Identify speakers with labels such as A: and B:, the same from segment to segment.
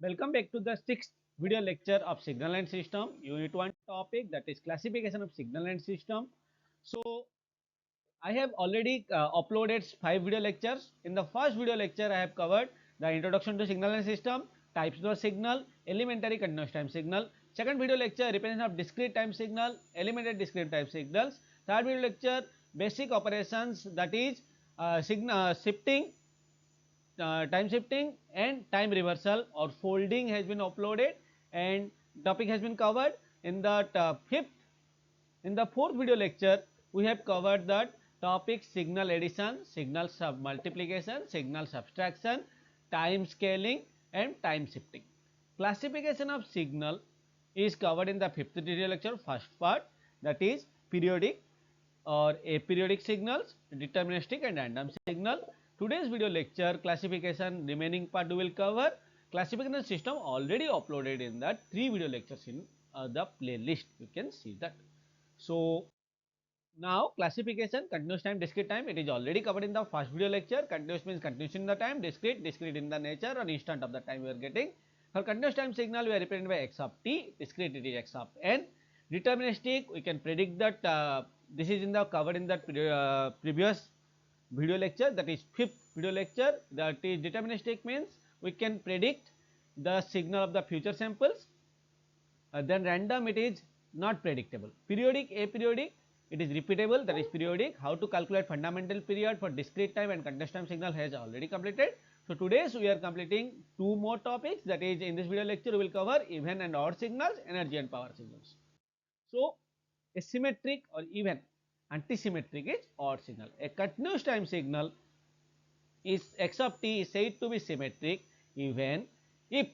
A: Welcome back to the sixth video lecture of signal and system, unit 1 topic, that is classification of signal and system. So I have already uploaded 5 video lectures. In the first video lecture I have covered the introduction to signal and system, types of signal, elementary continuous time signal. Second video lecture, representation of discrete time signal, elementary discrete time signals. Third video lecture, basic operations, that is signal shifting, time shifting and time reversal or folding has been uploaded and topic has been covered. In the fourth video lecture we have covered the topic signal addition, signal sub multiplication, signal subtraction, time scaling and time shifting. Classification of signal is covered in the fifth video lecture, first part, that is periodic or aperiodic signals, deterministic and random signal. Today's video lecture classification remaining part we will cover. Classification system already uploaded in the 3 video lectures in the playlist, you can see that. So now classification, continuous time, discrete time, it is already covered in the first video lecture. Continuous means continuous in the time, discrete in the nature or instant of the time we are getting. For continuous time signal we are represented by x of t, discrete it is x of n. Deterministic, we can predict that this is in the covered in that previous video lecture, that is fifth video lecture. That is deterministic means we can predict the signal of the future samples. Then random, it is not predictable. Periodic, aperiodic, it is repeatable, that is periodic. How to calculate fundamental period for discrete time and continuous time signal has already completed. So today we are completing 2 more topics, that is in this video lecture we will cover even and odd signals, energy and power signals. So a symmetric or even, antisymmetric is odd signal. A continuous time signal is x of t is said to be symmetric even if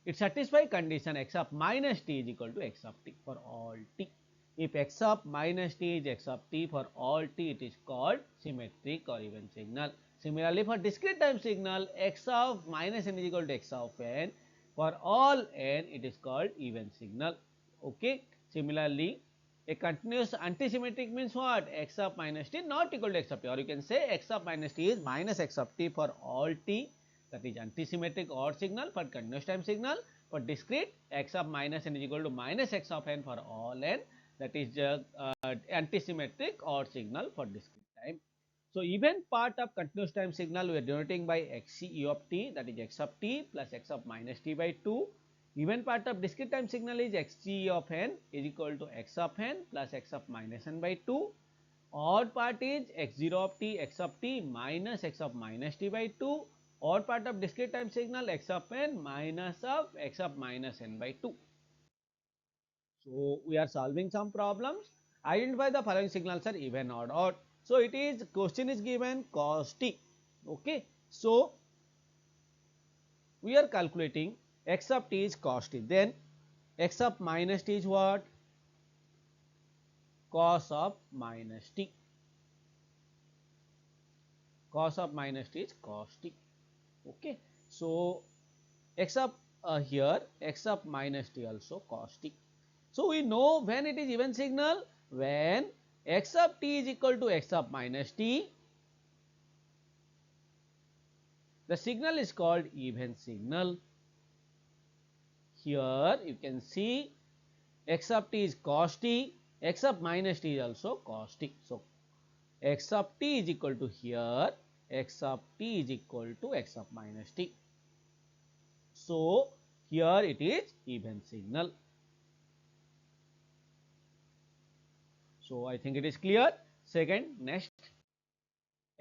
A: it satisfies condition x of minus t is equal to x of t for all t. If x of minus t is x of t for all t, it is called symmetric or even signal. Similarly, for discrete time signal, x of minus n is equal to x of n. For all n, it is called even signal. Okay. Similarly, a continuous antisymmetric means what? X of minus t not equal to x of t, or you can say x of minus t is minus x of t for all t, that is antisymmetric odd signal for continuous time signal. For discrete, x of minus n is equal to minus x of n for all n, that is antisymmetric odd signal for discrete time. So even part of continuous time signal we are denoting by xc of t, that is x of t plus x of minus t by 2. Even part of discrete time signal is xc of n is equal to x of n plus x of minus n by 2. Odd part is x0 of t, x of t minus x of minus t by 2. Odd part of discrete time signal x of n minus of x of minus n by 2. So we are solving some problems. Identify the following signals are even or odd. So it is, question is given cos t. Okay. So we are calculating x of t is cos t. Then x of minus t is what? Cos of minus t. Cos of minus t is cos t. Okay. So x of here x of minus t also cos t. So we know when it is even signal, when x of t is equal to x of minus t, the signal is called even signal. Here you can see x of t is cos t, x of minus t is also cos t. So x of t is equal to here x of t is equal to x of minus t. So here it is even signal. So I think it is clear. Second, next,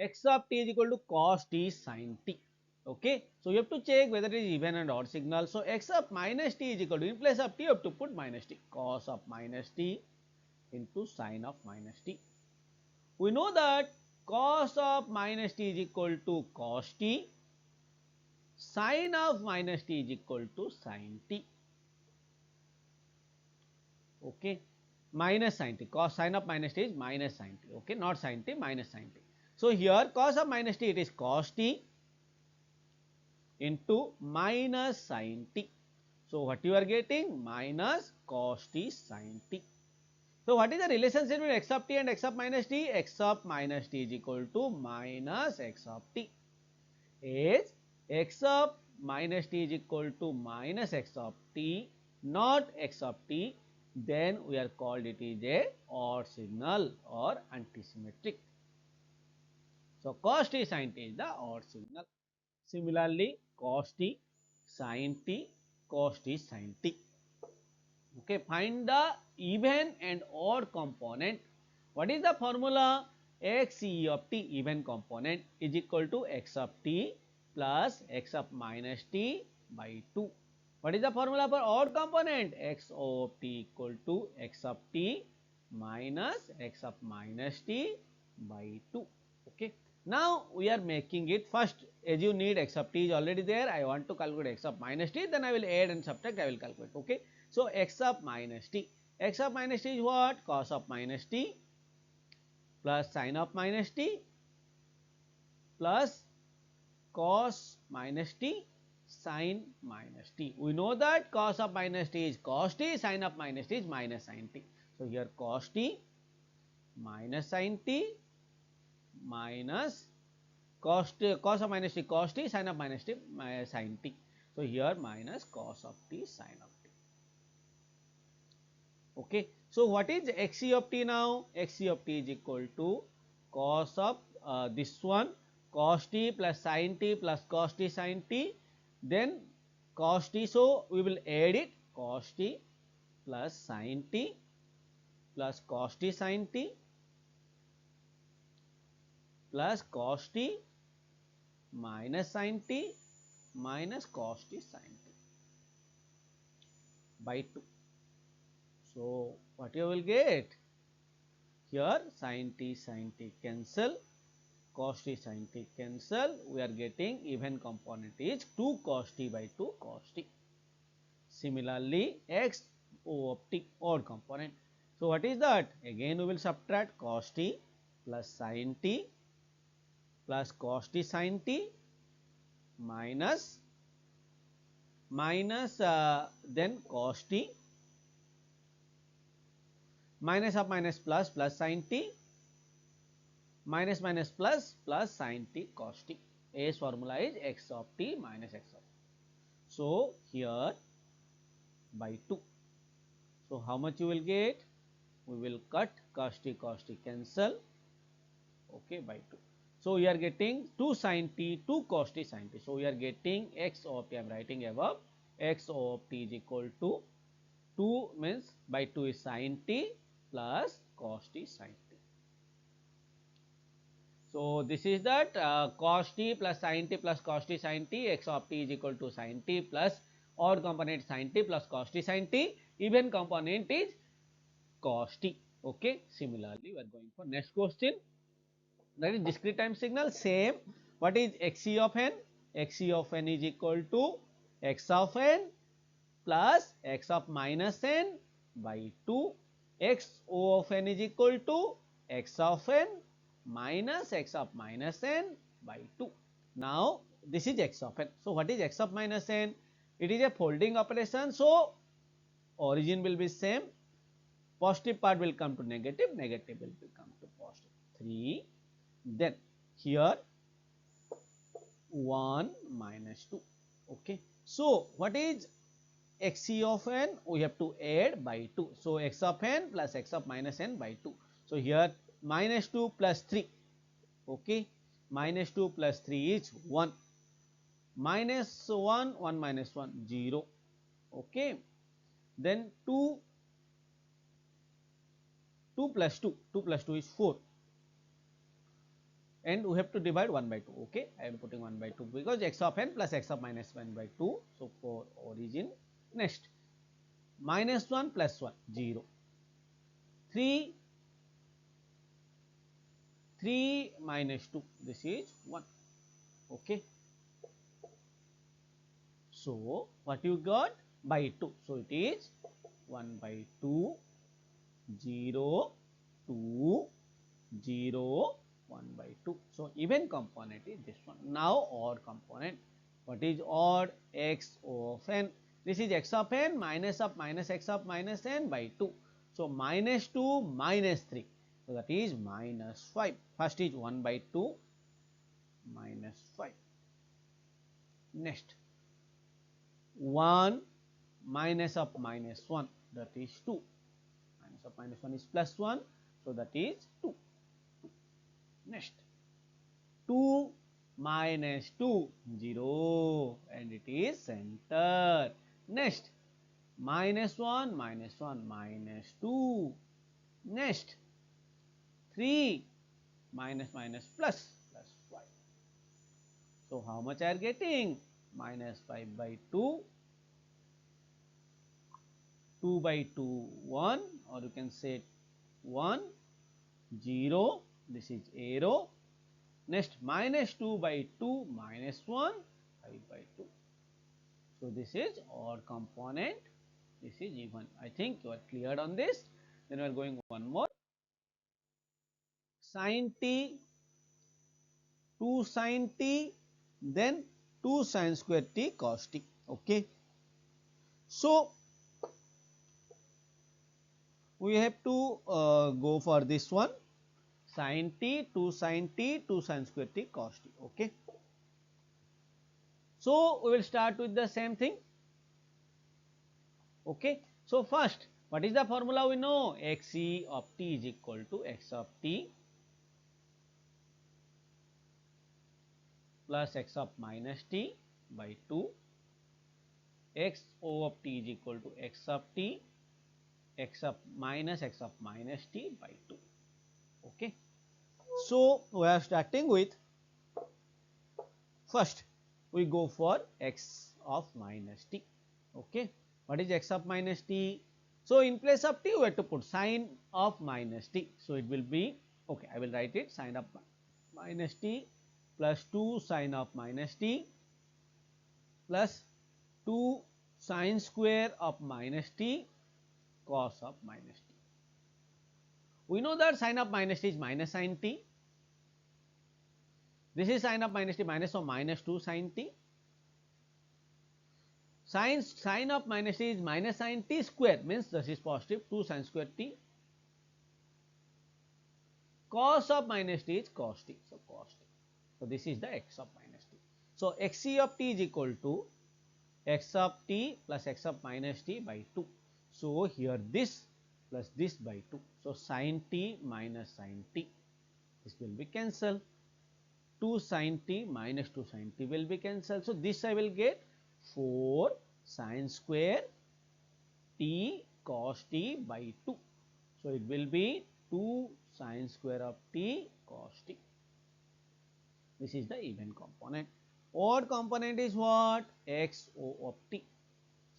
A: x of t is equal to cos t sin t. Okay. So you have to check whether it is even and odd signal. So x of minus t is equal to, in place of t you have to put minus t, cos of minus t into sin of minus t. We know that cos of minus t is equal to cos t, sin of minus t is equal to sin t. Okay. Minus sin t, cos sin of minus t is minus sin t. Okay. Not sin t, minus sin t. So here cos of minus t, it is cos t into minus sin t. So what you are getting? Minus cos t sin t. So what is the relationship between x of t and x of minus t? X of minus t is equal to minus x of t. Is x of minus t is equal to minus x of t, not x of t, then we are called it is a odd signal or antisymmetric. So, cos t sin t is the odd signal. Similarly, cos t sin t, cos t sin t. Okay, find the even and odd component. What is the formula? X e of t even component is equal to x of t plus x of minus t by 2. What is the formula for odd component? X o of t equal to x of t minus x of minus t by 2. Okay. Now we are making it first, as you need x of t is already there. I want to calculate x of minus t, then I will add and subtract, I will calculate. Okay. So, x of minus t. X of minus t is what? Cos of minus t plus sin of minus t plus cos minus t sin minus t. We know that cos of minus t is cos t, sin of minus t is minus sin t. So, here cos t minus sin t minus cos of minus t cos t, sin of minus t sin t. So, here minus cos of t sin of t. Okay. So, what is xe of t now? Xe of t is equal to cos of this one cos t plus sin t plus cos t sin t, then cos t. So, we will add it cos t plus sin t plus cos t sin t plus cos t minus sin t minus cos t sin t by 2. So, what you will get? Here sin t cancel, cos t sin t cancel, we are getting even component is 2 cos t by 2 cos t. Similarly, x o of t odd component. So, what is that? Again we will subtract cos t plus sin t plus cos t sin t minus then cos t minus of minus plus plus sin t minus minus plus plus sin t cos t. A's formula is x of t minus x of t. So, here by 2. So, how much you will get? We will cut cos t cancel, okay, by 2. So, we are getting 2 sin t, 2 cos t sin t. So, we are getting x of t, I am writing above, x of t is equal to 2 means by 2 is sin t plus cos t sin t. So, this is that cos t plus sin t plus cos t sin t, x of t is equal to sin t plus odd component sin t plus cos t sin t, even component is cos t. Okay. Similarly, we are going for next question, that is discrete time signal. Same, what is xe of n? Xe of n is equal to x of n plus x of minus n by 2, x o of n is equal to x of n minus x of minus n by 2. Now, this is x of n. So, what is x of minus n? It is a folding operation. So, origin will be same, positive part will come to negative, negative will come to positive. 3, then here 1 minus 2. Okay. So, what is xe of n? We have to add by 2. So, x of n plus x of minus n by 2. So, here minus 2 plus 3. Okay. Minus 2 plus 3 is 1. Minus 1, 1 minus 1, 0. Okay. Then 2 plus 2, 2 plus 2 is 4. And we have to divide 1 by 2. Okay. I am putting 1 by 2 because x of n plus x of minus 1 by 2. So, for origin. Next, minus 1 plus 1, 0. 3 minus 2, this is 1. Okay. So, what you got? By 2. So, it is 1 by 2, 0, 2, 0, 1 by 2. So, even component is this one. Now, odd component. What is odd? X of n. This is x of n minus of minus x of minus n by 2. So, minus 2 minus 3. So, that is minus 5. First is 1 by 2 minus 5. Next, 1 minus of minus 1, that is 2. Minus of minus 1 is plus 1, so that is 2. Next, 2 minus 2, 0, and it is center. Next, minus 1 minus 1 minus 2. Next, 3 minus minus plus 5. So how much I are getting? Minus 5 by 2, 2 by 2, 1, or you can say 1, 0, this is arrow. Next, minus 2 by 2, minus 1, 5 by 2. So this is odd component, this is even. I think you are cleared on this. Then we are going one more. Sin t, 2 sin t, then 2 sin square t cos t. Okay. So we have to go for this one. Sin t, 2 sin t, 2 sin square t cos t. Okay. So we will start with the same thing. Okay. So first, what is the formula we know? Xe of t is equal to x of t plus x of minus t by 2. X O of t is equal to x of t, x of minus t by 2. Okay. So we are starting with, first we go for x of minus t. Okay. What is x of minus t? So in place of t we have to put sine of minus t. So it will be, okay, I will write it, sine of minus t plus 2 sine of minus t plus 2 sine square of minus t cos of minus t. We know that sine of minus t is minus sine t. This is sine of minus t, minus of minus 2 sine t. Sine of minus t is minus sine t square, means this is positive, 2 sine square t. Cos of minus t is cos t, so cos t. So this is the x of minus t. So xc of t is equal to x of t plus x of minus t by 2. So here this plus this by 2. So sin t minus sin t, this will be cancelled. 2 sin t minus 2 sin t will be cancelled. So this I will get 4 sin square t cos t by 2. So it will be 2 sin square of t cos t. This is the even component. Odd component is what? Xo of t.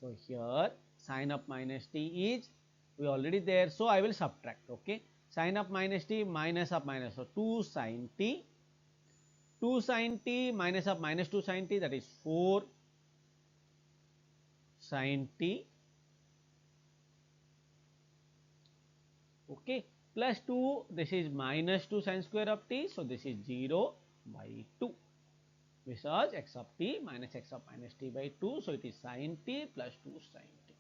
A: So here sin of minus t is, we already there, so I will subtract. Okay. Sin of minus t minus of minus, so 2 sin t, 2 sin t minus of minus 2 sin t, that is 4 sin t, okay, plus 2, this is minus 2 sin square of t, so this is 0 by 2. This is x of t minus x of minus t by 2, so it is sin t plus 2 sin t.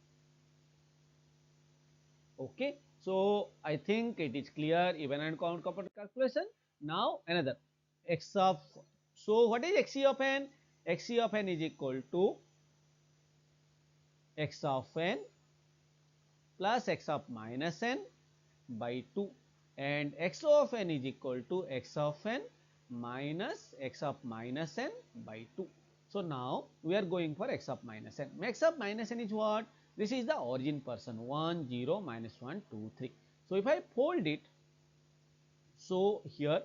A: Okay, so I think it is clear, even and component calculation. Now another x of, so what is xc of n? Xc of n is equal to x of n plus x of minus n by 2, and x of n is equal to x of n minus x of minus n by 2. So now we are going for x of minus n. X of minus n is what? This is the origin person, 1 0 minus 1 2 3. So if I fold it, so here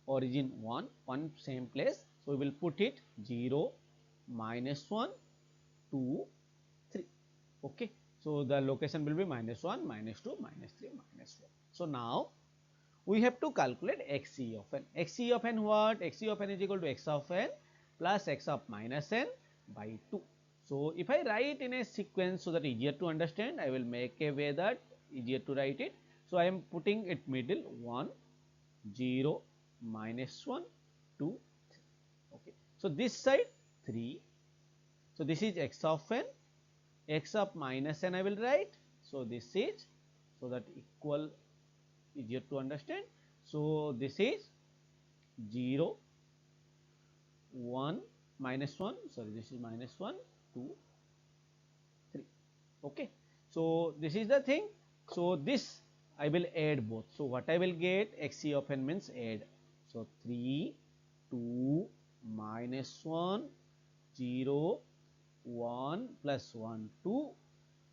A: origin 1 same place, so we will put it 0 minus 1 2 3. Okay. So the location will be minus 1 minus 2 minus 3 minus 4. So now we have to calculate xc of n. Xc of n what? Xc of n is equal to x of n plus x of minus n by 2. So if I write in a sequence so that easier to understand, I will make a way that easier to write it. So I am putting it middle 1 0 minus 1 2 3. Okay. So this side 3. So this is x of n, x of minus n I will write. So this is, so that equal easier to understand. So this is 0 1 minus 1, sorry, this is minus 1 2 Okay. So this is the thing. So this I will add both. So what I will get, xc of n means add. So 3, 2, minus 1, 0, 1 plus 1, 2.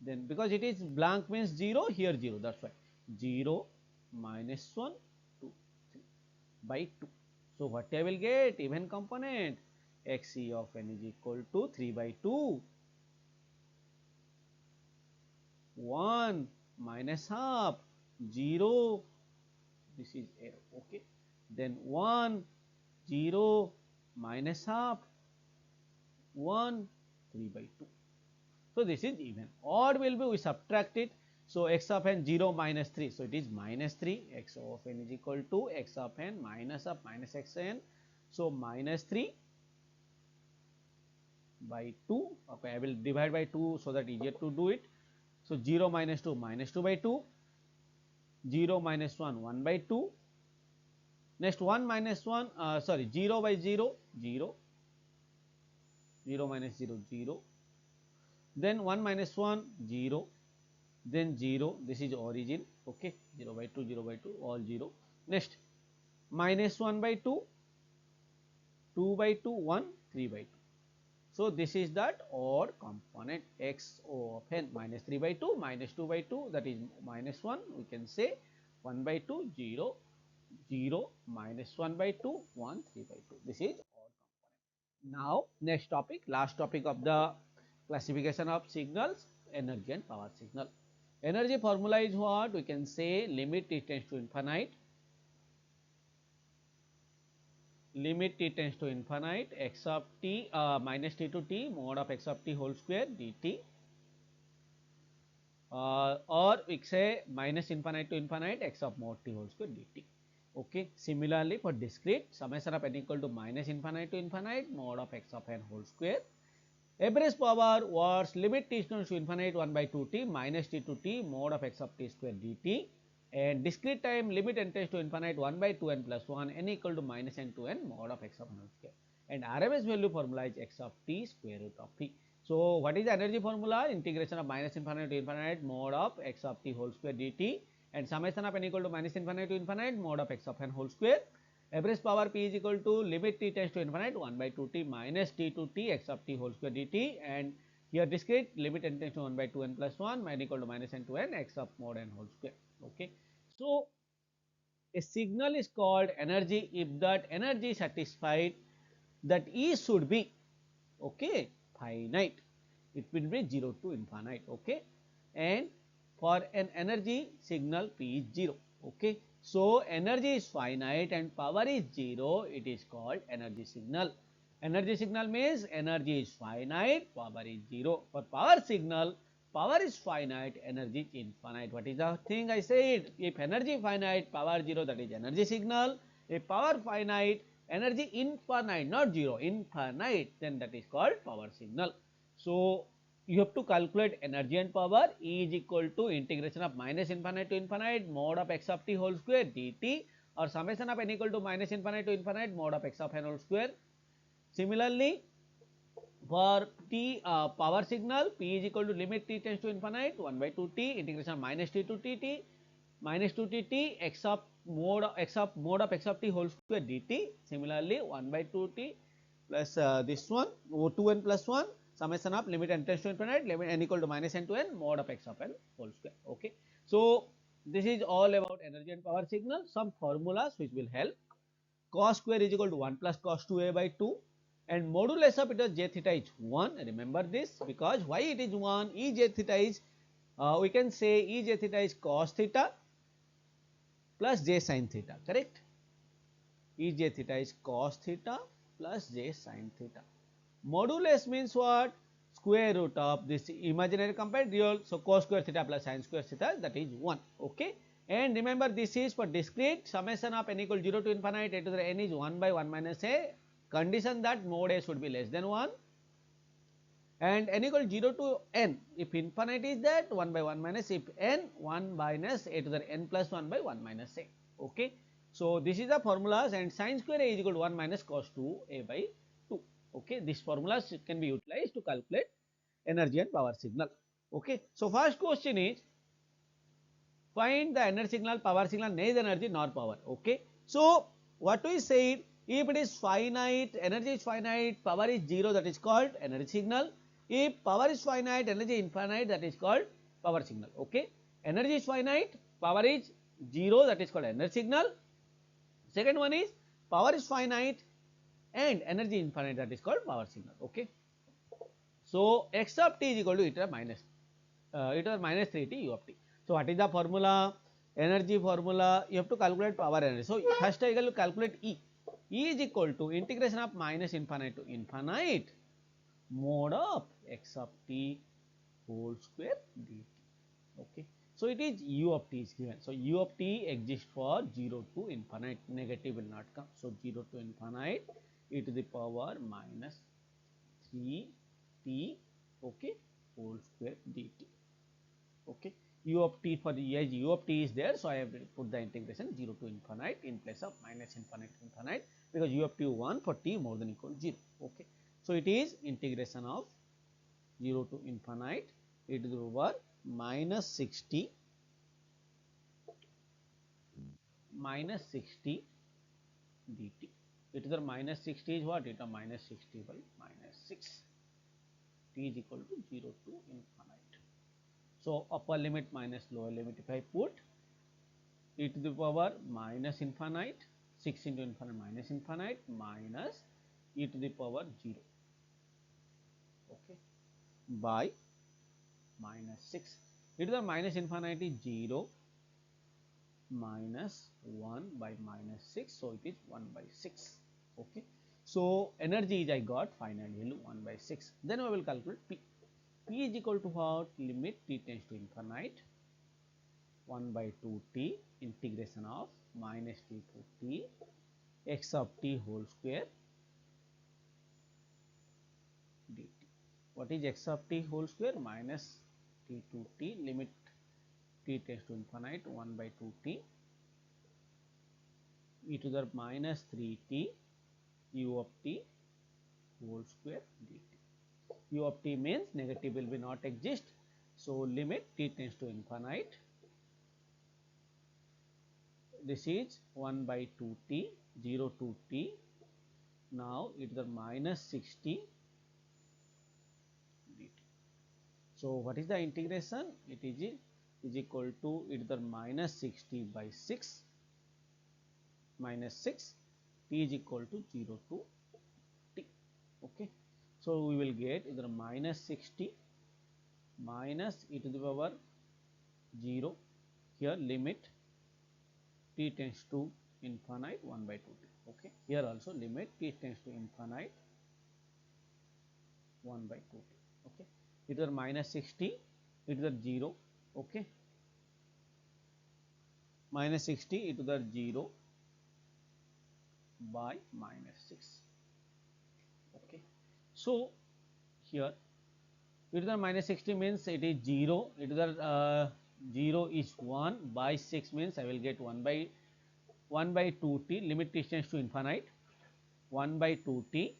A: Then because it is blank means 0, here 0, that's why 0 minus 1, 2, 3 by 2. So what I will get, even component, xc of n is equal to 3 by 2, 1 minus half, 0, this is error, okay. Then 1, 0, minus half, 1, 3 by 2. So this is even. Odd will be, we subtract it. So x of n 0 minus 3. So it is minus 3. X of n is equal to x of n minus of minus x n. So minus 3 by 2. Okay, I will divide by 2 so that easier to do it. So 0 minus 2 minus 2 by 2. 0 minus 1 1 by 2. Next 1 minus 1 sorry 0 by 0 0. 0 minus 0 0. Then 1 minus 1 0. Then 0, this is origin, okay, 0 by 2, 0 by 2, all 0. Next, minus 1 by 2, 2 by 2, 1, 3 by 2. So this is that odd component x of n, minus 3 by 2, minus 2 by 2, that is minus 1, we can say 1 by 2, 0, 0, minus 1 by 2, 1, 3 by 2. This is odd component. Now, next topic, last topic of the classification of signals, energy and power signal. Energy formula is what? We can say limit t tends to infinite, limit t tends to infinite, x of t minus t to t mod of x of t whole square dt, or we say minus infinite to infinite x of mod t whole square dt. Okay. Similarly, for discrete, summation of n equal to minus infinite to infinite mod of x of n whole square. Average power was limit t tends to infinite 1 by 2t minus t to t mod of x of t square dt, and discrete time limit n tends to infinite 1 by 2n plus 1 n equal to minus n to n mod of x of n square, and RMS value formula is x of t square root of t. So what is the energy formula? Integration of minus infinite to infinite mod of x of t whole square dt, and summation of n equal to minus infinite to infinite mod of x of n whole square. Average power P is equal to limit t tends to infinite 1 by 2t minus t to t x of t whole square dt, and here discrete limit n tends to 1 by 2n plus 1 n equal to minus n to n x of mod n whole square. Okay. So a signal is called energy if that energy satisfied that E should be, okay, finite. It will be 0 to infinite, okay, and for an energy signal P is 0, okay. So energy is finite and power is 0, it is called energy signal. Energy signal means energy is finite, power is 0. For power signal, power is finite, energy is infinite. What is the thing I said? If energy finite, power 0, that is energy signal. If power finite, energy infinite, not 0, infinite, then that is called power signal. So you have to calculate energy and power. E is equal to integration of minus infinite to infinite mod of x of t whole square dt, or summation of n equal to minus infinite to infinite mod of x of n whole square. Similarly, for t power signal, P is equal to limit t tends to infinite 1 by 2t integration of minus t to tt minus 2t x of mod of x of t whole square dt. Similarly, 1 by 2t plus this one 2n plus 1 summation of limit n tends to infinite limit n equal to minus n to n mod of x of n whole square. Okay. So this is all about energy and power signal. Some formulas which will help. Cos square is equal to 1 plus cos 2a by 2, and modulus of it is j theta is 1. Remember this, because why it is 1? E j theta is we can say E j theta is cos theta plus j sin theta, correct? E j theta is cos theta plus j sin theta. Modulus means what? Square root of this imaginary compared real, so cos square theta plus sin square theta, that is 1. Okay. And remember, this is for discrete, summation of n equal 0 to infinite a to the n is 1 by 1 minus a, condition that mod a should be less than 1, and n equal 0 to n, if infinite is that 1 by 1 minus, if n 1 minus a to the n plus 1 by 1 minus a. Okay. So this is the formulas, and sin square a is equal to 1 minus cos 2 a by 2. Okay. These formulas can be utilized to calculate energy and power signal. Okay. So first question is find the energy signal, power signal, neither energy nor power. Okay. So what we said, if it is finite, energy is finite, power is 0, that is called energy signal. If power is finite, energy infinite, that is called power signal. Okay. Energy is finite, power is 0, that is called energy signal. Second one is power is finite and energy infinite, that is called power signal. Okay. So x of t is equal to e to the minus e to the minus 3t u of t. So what is the formula? Energy formula, you have to calculate power energy. So first I will calculate E. E is equal to integration of minus infinite to infinite mod of x of t whole square dt. Okay. So it is u of t is given. So u of t exists for 0 to infinite, negative will not come. So 0 to infinite e to the power minus 3t, okay, whole square dt. Okay, u of t, for the as u of t is there, so I have put the integration 0 to infinite in place of minus infinite to infinite, because u of t 1 for t more than equal to 0. Okay, so it is integration of 0 to infinite e to the power minus 60 dt. E to the minus 60 is what? E to the minus 60 by minus 6. T is equal to 0 to infinite. So upper limit minus lower limit, if I put e to the power minus infinite, 6 into infinite minus infinite, minus e to the power 0, okay, by minus 6. E to the minus infinite is 0, minus 1 by minus 6, so it is 1 by 6. Okay, so energy is I got final value 1 by 6. Then we will calculate P. P is equal to what? Limit t tends to infinite 1 by 2t integration of minus t to t x of t whole square dt. What is x of t whole square? Minus t to t, limit t tends to infinite 1 by 2t e to the minus 3t u of t whole square dt. U of t means negative will be not exist. So limit t tends to infinite. This is 1 by 2t, 0 to t. Now e to the minus 60 dt. So what is the integration? It is equal to e to the minus 60 by 6 minus 6, t is equal to 0 to t. Okay. So we will get either minus 60 minus e to the power 0, here limit t tends to infinite 1 by 2t. Okay, here also limit t tends to infinite 1 by 2t. Okay, it is minus 60, it is 0. Okay, minus 60 e to the 0 by minus 6. Okay, so here e to the minus 60 means it is 0, e to the 0 is 1 by 6 means I will get 1 by 2t, limit t tends to infinite 1 by 2t.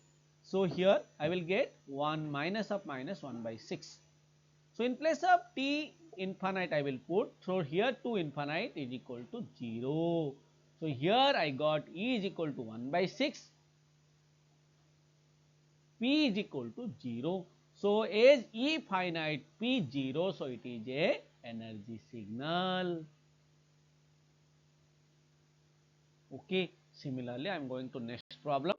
A: So here I will get 1 minus of minus 1 by 6. So in place of t infinite I will put, so here 2 infinite is equal to 0. So here I got E is equal to 1 by 6, P is equal to 0. So as E finite, P 0, so it is a energy signal. Okay, similarly I am going to next problem.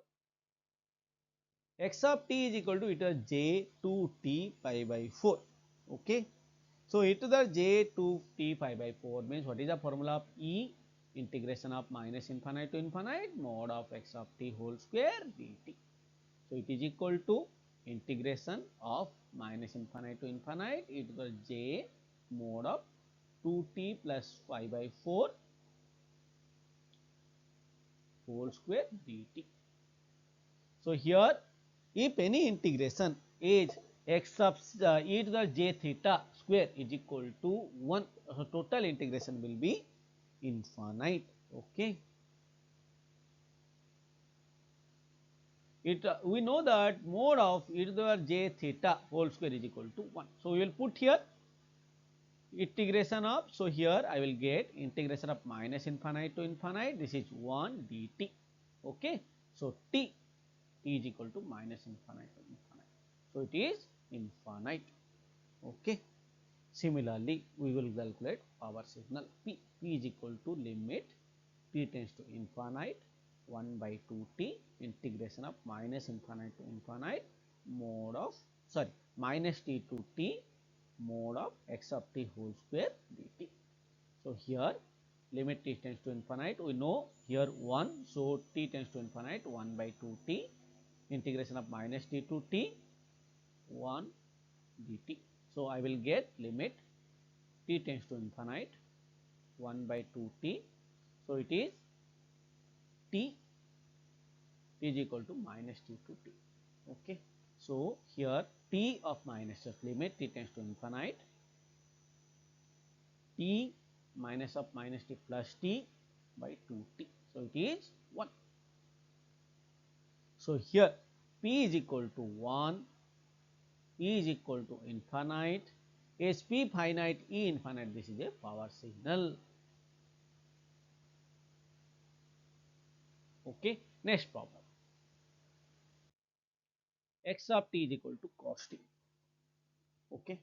A: X of t is equal to e to the j 2t pi by 4. Okay. So e to the j 2t pi by 4 means what is the formula of E? Integration of minus infinite to infinite mod of x of t whole square dt. So it is equal to integration of minus infinite to infinite e to the j mod of 2t plus pi by 4 whole square dt. So here if any integration is x of e to the j theta square is equal to 1, so total integration will be infinite. Okay. We know that mod of e to the j theta whole square is equal to 1. So we will put here integration of, so here I will get integration of minus infinite to infinite, this is 1 dt. Okay. So t is equal to minus infinite to infinite, so it is infinite. Okay. Similarly, we will calculate power signal P. P is equal to limit t tends to infinite 1 by 2 t integration of minus infinite to infinite mode of, sorry, minus t to t mode of x of t whole square dt. So here limit t tends to infinite, we know here 1, so t tends to infinite 1 by 2 t integration of minus t to t 1 dt. So I will get limit t tends to infinite 1 by 2 t, so it is t is equal to minus t to t. Okay. So here t of minus, just limit t tends to infinite t minus of minus t plus t by 2t, so it is 1. So here p is equal to 1, p is equal to infinite, as p finite e infinite, this is a power signal. Okay. Next problem, x of t is equal to cos t. Okay.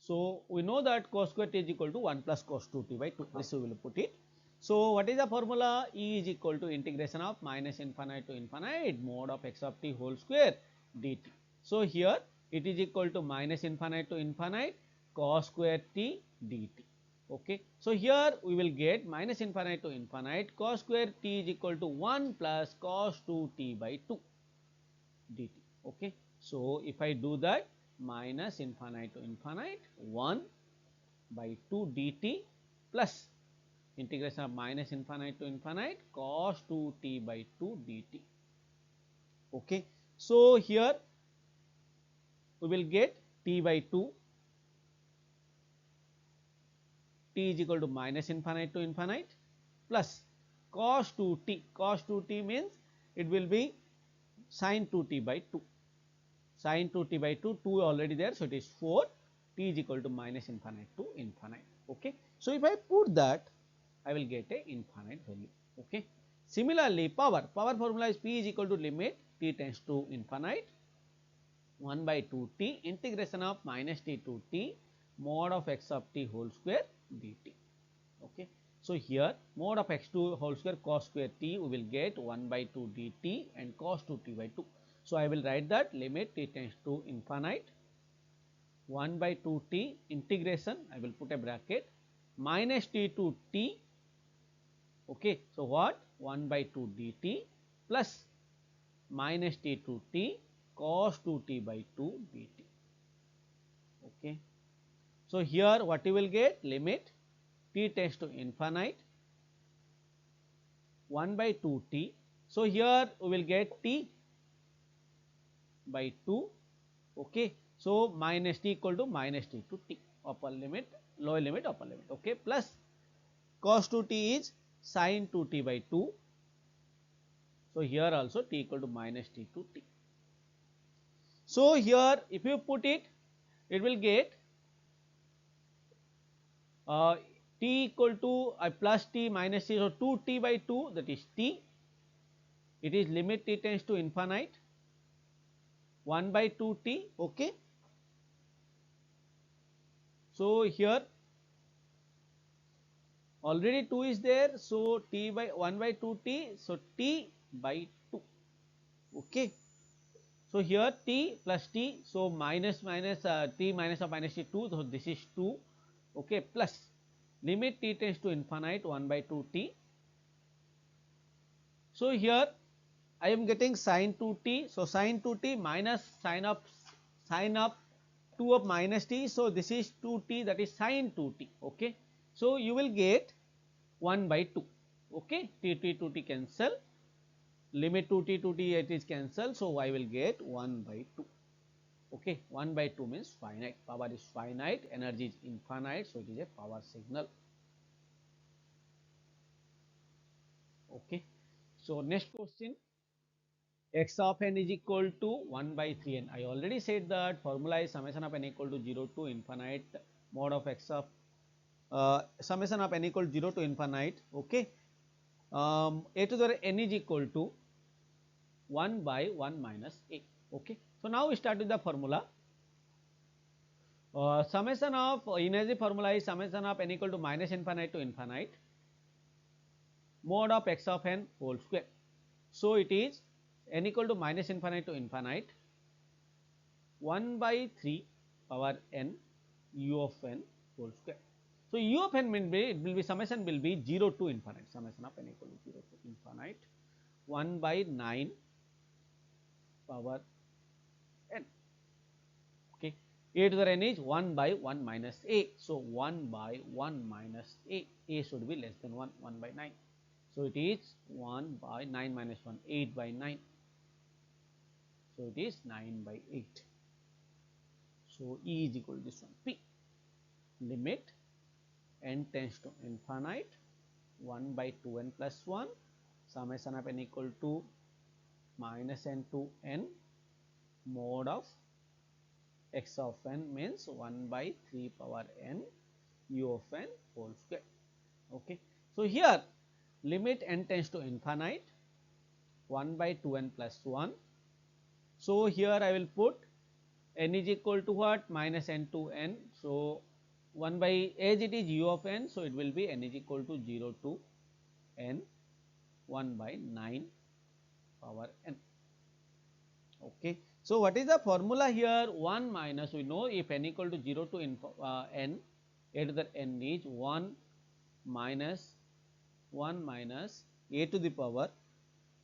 A: So we know that cos square t is equal to 1 plus cos 2t by 2, this we will put it. So what is the formula? E is equal to integration of minus infinite to infinite mode of x of t whole square dt. So here it is equal to minus infinite to infinite cos square t dt. Okay. So here we will get minus infinite to infinite cos square t is equal to 1 plus cos 2t by 2 dt. Okay. So if I do that, minus infinite to infinite 1 by 2 dt plus integration of minus infinite to infinite cos 2t by 2 dt. Okay. So here we will get t by 2, t is equal to minus infinite to infinite plus cos 2t, cos 2t means it will be sin 2t by 2, sin 2t by 2, 2 already there, so it is 4, t is equal to minus infinite to infinite. Okay. So if I put that, I will get a infinite value. Okay. Similarly, power formula is p is equal to limit t tends to infinite 1 by 2 t integration of minus t to t mod of x of t whole square dt. Okay. So here mod of x2 whole square cos square t, we will get 1 by 2 dt and cos 2t by 2. So I will write that limit t tends to infinite 1 by 2 t integration, I will put a bracket, minus t to t. Okay. So what? 1 by 2 dt plus minus t to t cos 2t by 2 dt. Okay. So here what you will get? Limit t tends to infinite 1 by 2 t. So here we will get t by 2. Okay. So minus t equal to minus t to t, upper limit, lower limit, upper limit. Okay. Plus cos 2t is sin 2t by 2. So here also t equal to minus t to t. So here if you put it, it will get t equal to plus t minus t, so 2t by 2, that is t, it is limit t tends to infinite 1 by 2t. Okay. So here already 2 is there, so t by 1 by 2t, so t by 2. Okay. So here t plus t, so minus t minus of minus t 2, so this is 2. Okay. Plus limit t tends to infinite 1 by 2t. So here I am getting sin 2t, so sin 2t minus sin of 2 of minus t, so this is 2t, that is sin 2t. Okay. So you will get 1 by 2. Okay. T 2t cancel, limit 2t 2t it is cancel, so I will get 1 by 2. Okay. 1 by 2 means finite, power is finite, energy is infinite, so it is a power signal. Okay. So next question, x of n is equal to 1 by 3n. I already said that formula is summation of n equal to 0 to infinite mod of x of summation of n equal to 0 to infinite, okay. A to the n is equal to 1 by 1 minus a, okay. So now we start with the formula. Summation of energy formula is summation of n equal to minus infinite to infinite mod of x of n whole square. So it is n equal to minus infinite to infinite 1 by 3 power n u of n whole square. So u of n will be, it will be summation will be 0 to infinite, summation of n equal to 0 to infinite 1 by 9 power n, okay. A to the n is 1 by 1 minus a, so 1 by 1 minus a should be less than 1, 1 by 9. So it is 1 by 9 minus 1, 8 by 9, so it is 9 by 8. So E is equal to this one, P. Limit n tends to infinite 1 by 2n plus 1 summation of n equal to minus n to n mod of x of n means 1 by 3 power n u of n whole square, okay. So here limit n tends to infinite 1 by 2n plus 1. So here I will put n is equal to what, minus n to n. So 1 by, as it is u of n, so it will be n is equal to 0 to n 1 by 9 power n, okay. So what is the formula here? 1 minus, we know if n equal to 0 to n, a to the n is 1 minus a to the power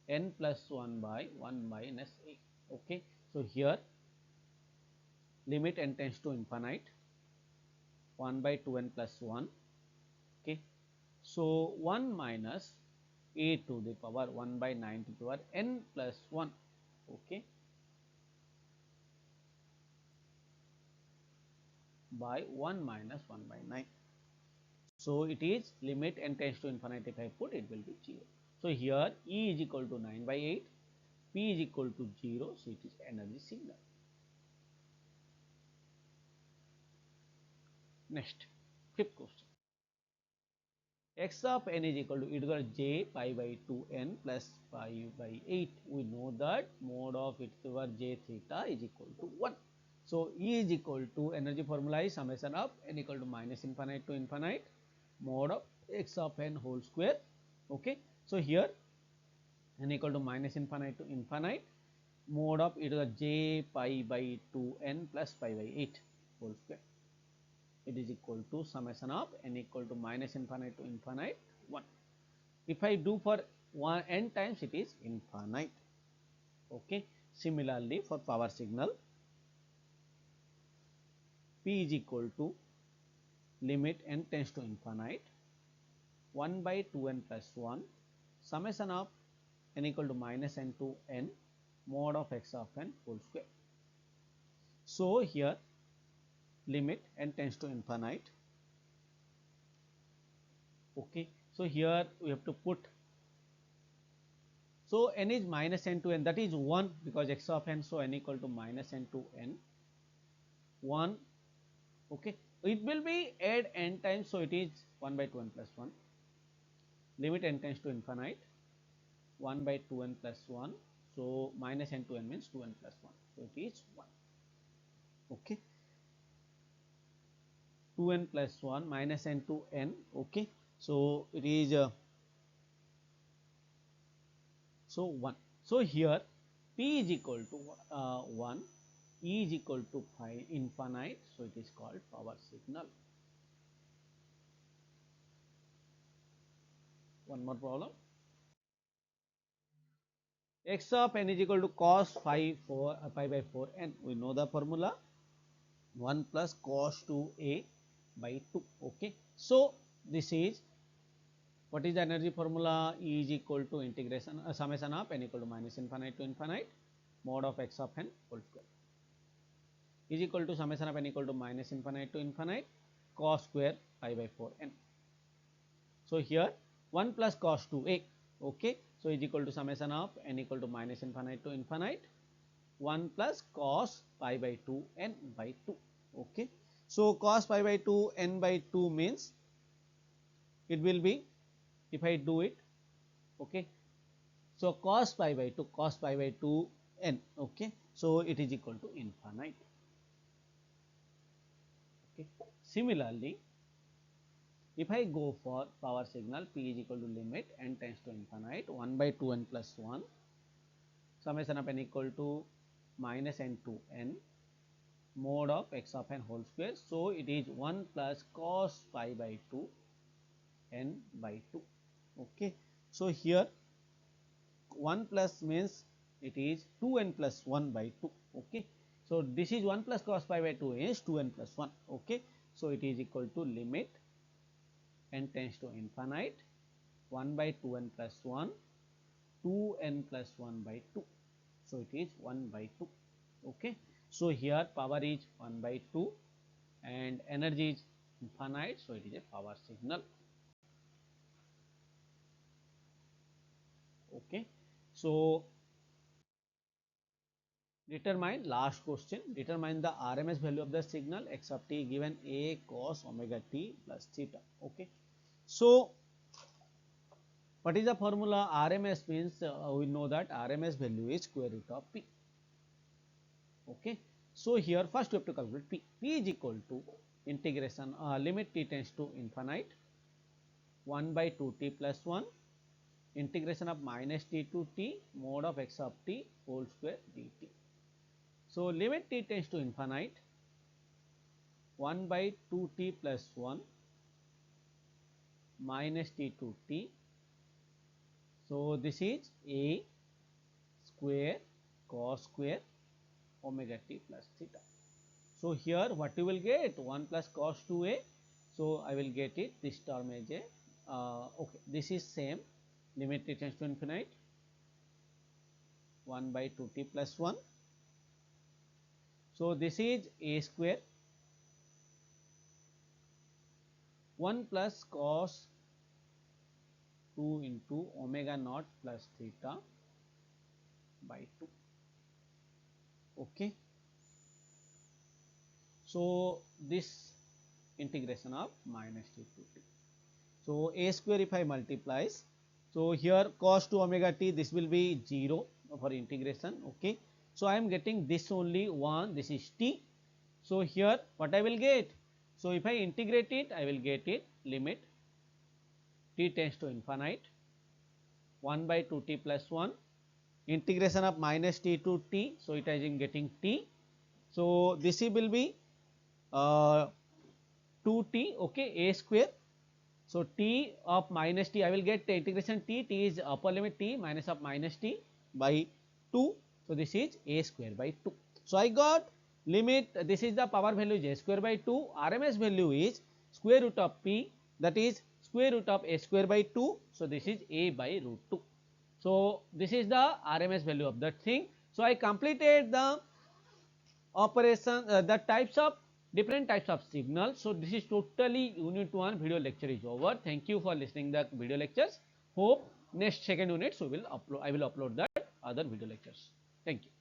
A: n plus 1 by 1 minus a, okay. So here limit n tends to infinite 1 by 2n plus 1, okay. So 1 minus a to the power 1 by 9 to the power n plus 1, okay, by 1 minus 1 by 9. So it is limit n tends to infinite, if I put it will be 0. So here E is equal to 9 by 8, P is equal to 0, so it is energy signal. Next, fifth question. X of n is equal to e to the j pi by 2n plus pi by 8. We know that mod of e to the power j theta is equal to 1. So E is equal to, energy formula is summation of n equal to minus infinite to infinite mod of x of n whole square, okay. So here n equal to minus infinite to infinite mod of e to the j pi by 2n plus pi by 8 whole square. It is equal to summation of n equal to minus infinite to infinite 1. If I do for n times, it is infinite, okay. Similarly for power signal, P is equal to limit n tends to infinite 1 by 2n plus 1 summation of n equal to minus n to n mod of x of n whole square. So here limit n tends to infinite, okay. So here we have to put, so n is minus n to n, that is 1 because x of n, so n equal to minus n to n 1, okay. It will be add n times, so it is 1 by 2n plus 1, limit n tends to infinite 1 by 2n plus 1, so minus n to n means 2n plus 1, so it is 1, okay. 2n plus 1 minus n to n, okay. So it is so 1. So here P is equal to 1, E is equal to infinite, so it is called power signal. One more problem. X of n is equal to cos pi by 4 n. We know the formula, 1 plus cos 2a by 2, okay. So this is, what is the energy formula? E is equal to integration summation of n equal to minus infinite to infinite mod of x of n whole square is equal to summation of n equal to minus infinite to infinite cos square pi by 4 n. So here 1 plus cos 2a, okay. So is equal to summation of n equal to minus infinite to infinite 1 plus cos pi by 2 n by 2, okay. So cos pi by 2 n by 2 means it will be, if I do it, okay. So cos pi by 2 n, okay. So it is equal to infinite. Okay. Similarly, if I go for power signal, p is equal to limit n tends to infinite 1 by 2 n plus 1, summation of n equal to minus n to n mod of x of n whole square. So it is 1 plus cos pi by 2 n by 2. Okay. So here 1 plus means it is 2n plus 1 by 2. Okay. So this is 1 plus cos pi by 2 is 2n plus 1. Okay. So it is equal to limit n tends to infinite 1 by 2n plus 1 2n plus 1 by 2. So it is 1 by 2. Okay. So here power is 1 by 2 and energy is infinite. So it is a power signal. Okay. So determine, last question, determine the RMS value of the signal x of t given a cos omega t plus theta. Okay. So what is the formula? RMS means we know that RMS value is square root of p. Okay. So here first we have to calculate p. P is equal to integration limit t tends to infinite 1 by 2t plus 1 integration of minus t to t mod of x of t whole square dt. So limit t tends to infinite 1 by 2t plus 1 minus t to t. So this is a square cos square omega t plus theta. So here what you will get 1 plus cos 2a. So I will get it, this term as a okay, this is same, limit t tends to infinite 1 by 2t plus 1. So this is a square 1 plus cos 2 into omega naught plus theta by 2. Okay. So this integration of minus t to t. So a square if I multiplies, so here cos 2 omega t, this will be 0 for integration. Okay. So I am getting this only 1, this is t. So here what I will get? So if I integrate it, I will get it limit t tends to infinite 1 by 2t plus 1 integration of minus t to t. So it is getting t. So this will be 2t, okay, a square. So t of minus t, I will get the integration t, t is upper limit t minus of minus t by 2. So this is a square by 2. So I got limit, this is the power value is a square by 2, RMS value is square root of p, that is square root of a square by 2. So this is a by root 2. So this is the RMS value of that thing. So I completed the operation, the types of different types of signals. So this is totally unit 1 video lecture is over. Thank you for listening the video lectures. Hope next second units we will upload, I will upload that other video lectures. Thank you.